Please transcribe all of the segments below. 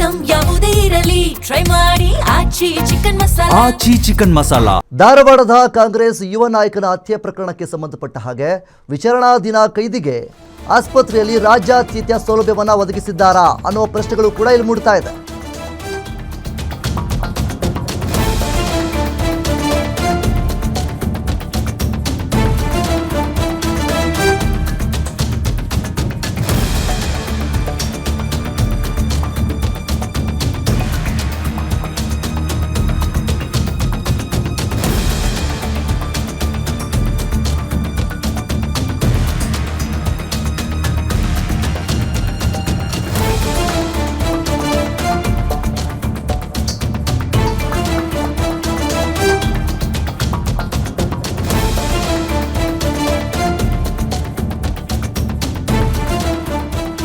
Item ಯಾವುದೇ ಇರಲಿ try ಮಾಡಿ ಆಚಿ ಚಿಕನ್ ಮಸಾಲಾ. ಧಾರವಾಡದ ಕಾಂಗ್ರೆಸ್ ಯುವ ನಾಯಕನ ಹತ್ಯೆ ಪ್ರಕರಣಕ್ಕೆ ಸಂಬಂಧಪಟ್ಟ ಹಾಗೆ ವಿಚಾರಣಾಧೀನ ಕೈದಿಗೆ ಆಸ್ಪತ್ರೆಯಲ್ಲಿ ರಾಜ್ಯಾದ್ಯಂತ ಸೌಲಭ್ಯವನ್ನು ಒದಗಿಸಿದ್ದಾರಾ ಅನ್ನುವ ಪ್ರಶ್ನೆಗಳು ಕೂಡ ಇಲ್ಲಿ ಮೂಡ್ತಾ ಇದೆ.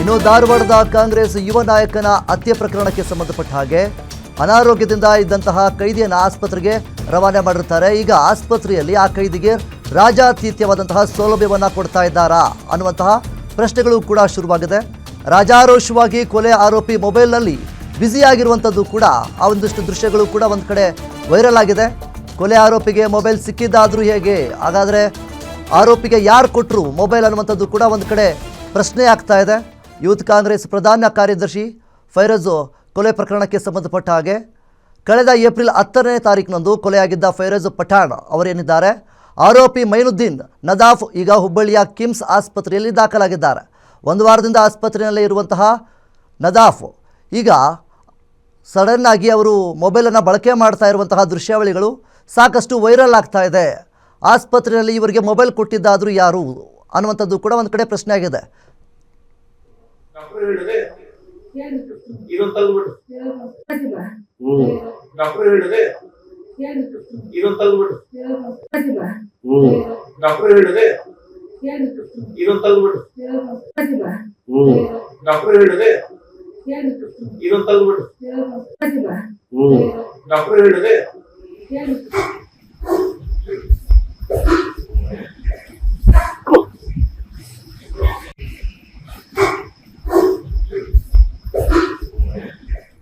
ಇನ್ನು ಧಾರವಾಡದ ಕಾಂಗ್ರೆಸ್ ಯುವ ನಾಯಕನ ಹತ್ಯೆ ಪ್ರಕರಣಕ್ಕೆ ಸಂಬಂಧಪಟ್ಟ ಹಾಗೆ ಅನಾರೋಗ್ಯದಿಂದ ಇದ್ದಂತಹ ಕೈದಿಯನ್ನು ಆಸ್ಪತ್ರೆಗೆ ರವಾನೆ ಮಾಡಿರ್ತಾರೆ. ಈಗ ಆಸ್ಪತ್ರೆಯಲ್ಲಿ ಆ ಕೈದಿಗೆ ರಾಜಾತೀತ್ಯವಾದಂತಹ ಸೌಲಭ್ಯವನ್ನು ಕೊಡ್ತಾ ಇದ್ದಾರಾ ಅನ್ನುವಂತಹ ಪ್ರಶ್ನೆಗಳು ಕೂಡ ಶುರುವಾಗಿದೆ. ರಾಜಾರೋಷವಾಗಿ ಕೊಲೆ ಆರೋಪಿ ಮೊಬೈಲ್ನಲ್ಲಿ ಬ್ಯುಸಿಯಾಗಿರುವಂಥದ್ದು ಕೂಡ ಆ ಒಂದಿಷ್ಟು ದೃಶ್ಯಗಳು ಕೂಡ ಒಂದು ಕಡೆ ವೈರಲ್ ಆಗಿದೆ. ಕೊಲೆ ಆರೋಪಿಗೆ ಮೊಬೈಲ್ ಸಿಕ್ಕಿದ್ದಾದರೂ ಹೇಗೆ, ಹಾಗಾದರೆ ಆರೋಪಿಗೆ ಯಾರು ಕೊಟ್ಟರು ಮೊಬೈಲ್ ಅನ್ನುವಂಥದ್ದು ಕೂಡ ಒಂದು ಕಡೆ ಪ್ರಶ್ನೆ ಆಗ್ತಾ ಇದೆ. ಯೂತ್ ಕಾಂಗ್ರೆಸ್ ಪ್ರಧಾನ ಕಾರ್ಯದರ್ಶಿ ಫೈರೋಜ್ ಕೊಲೆ ಪ್ರಕರಣಕ್ಕೆ ಸಂಬಂಧಪಟ್ಟ ಹಾಗೆ ಕಳೆದ ಏಪ್ರಿಲ್ 10ನೇ ತಾರೀಕಿನಂದು ಕೊಲೆಯಾಗಿದ್ದ ಫೈರೋಜ್ ಪಠಾಣ್ ಅವರೇನಿದ್ದಾರೆ, ಆರೋಪಿ ಮೈನುದ್ದೀನ್ ನದಾಫ್ ಈಗ ಹುಬ್ಬಳ್ಳಿಯ ಕಿಮ್ಸ್ ಆಸ್ಪತ್ರೆಯಲ್ಲಿ ದಾಖಲಾಗಿದ್ದಾರೆ. ಒಂದು ವಾರದಿಂದ ಆಸ್ಪತ್ರೆಯಲ್ಲೇ ಇರುವಂತಹ ನದಾಫ್ ಈಗ ಸಡನ್ ಆಗಿ ಅವರು ಮೊಬೈಲನ್ನು ಬಳಕೆ ಮಾಡ್ತಾ ಇರುವಂತಹ ದೃಶ್ಯಾವಳಿಗಳು ಸಾಕಷ್ಟು ವೈರಲ್ ಆಗ್ತಾ ಇದೆ. ಆಸ್ಪತ್ರೆಯಲ್ಲಿ ಇವರಿಗೆ ಮೊಬೈಲ್ ಕೊಟ್ಟಿದ್ದಾದರೂ ಯಾರು ಅನ್ನುವಂಥದ್ದು ಕೂಡ ಒಂದು ಕಡೆ ಪ್ರಶ್ನೆ ಆಗಿದೆ.